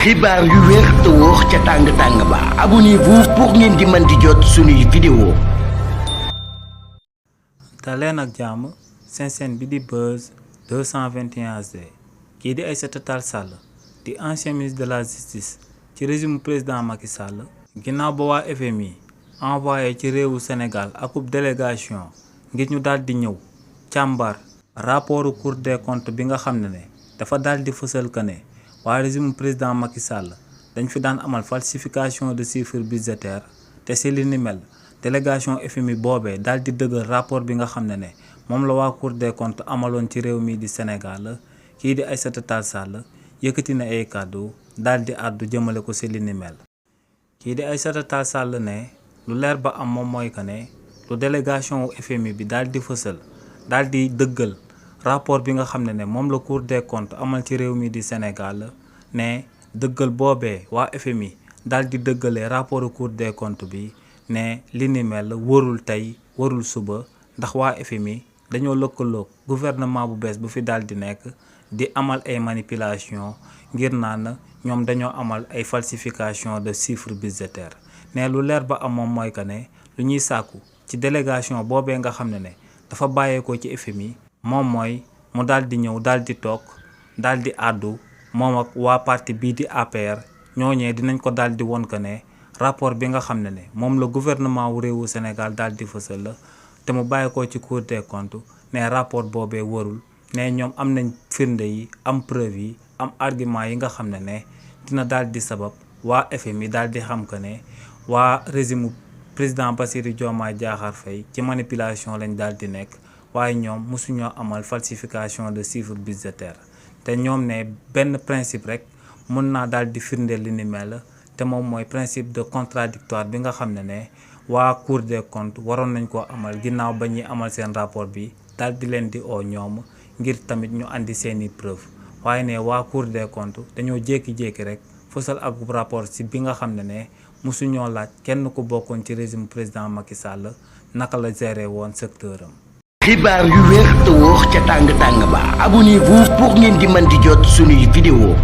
xibaar yu wér te wóor ca tàng ba abonnez-vous pour ngeen di mën di jot suñuy vidéo. daleen ak jàmm seen chaîne bi di Buzz 221 HD kii di Aïssata Tall Sall di ancien ministre de la justice ci régime président Macky Sall ginnaaw ba waa FMI envoyé ci réewu Sénégal akub délégation ngir ñu daal di ñëw càmbar rapportu Cour des comptes bi nga xam ne dafa daal di fësal que ne waa régime président Macky Sall dañ fi daan amal falsification de chiffres budgétaires te si li ni mel délégation FMI boobee daal di dëggal rapport bi nga xam ne moom la waa Cour des comptes amaloon ci réew mi di Sénégal kii di Aïssata Tall Sall yëkkati na ay kàddu daal di àddu jëmale ko si li ni mel. kii di Aïssata Tall Sall ne lu leer ba am moom mooy que ne lu délégation wu FMI bi daal di fësal daal di dëggal rapport bi nga xam ne moom la Cour des comptes amal ci réew mi di Sénégal ne dëggal boobee waa FMI daal di dëggalee rapport Cour des comptes bi ne li ni mel warul tey warul suba ndax waa FMI dañoo lëkkaloog gouvernement bu bees bu fi daal di nekk di amal ay manipulation ngir naan ñoom dañoo amal ay falsification de chiffres budgétaires ne lu leer ba am moom mooy que ne lu ñuy sàkku ci délégation boobee nga xam ne dafa bàyyeekoo ci FMI moom mooy mu daal di ñëw daal di toog daal di àddu moom ak waa parti bii di APR ñooñee dinañ ko daal di won que ne rapport bi nga xam ne moom la gouvernement wu réewu Sénégal daal di fësal la te mu bàyyeekoo ci Cour des comptes ne rapport boobee warul ne ñoom am nañ firnde yi am preuve yi am argument yi nga xam ne dina daal di sabab waa FMI daal di xam que ne waa régime président Bassirou Diomaye Diakhar Faye ci manipulation lañ daal di nekk waaye ñoom mosuñoo amal falsification de chiffres budgétaires te ñoom ne benn principe rek mun naa daal di firndeel li ni mel te moom mooy principe de contradictoire bi nga xam ne waa Cour des comptes waroon nañ koo amal ginnaaw ba ñuy amal seen rapport bi daal di leen di oo ñoom ngir tamit ñu andi seeni preuve waaye ne waa Cour des comptes dañoo jékki-jékki rek fësal ak rapport si bi nga xam ne mosuñoo laaj kenn ku bokkoon ci régime président Macky Sall naka la géré woon secteur am. xibaar yu wér te wóor ca tàng ba abonnez-vous pour ngeen di mën di jot suñuy vidéo.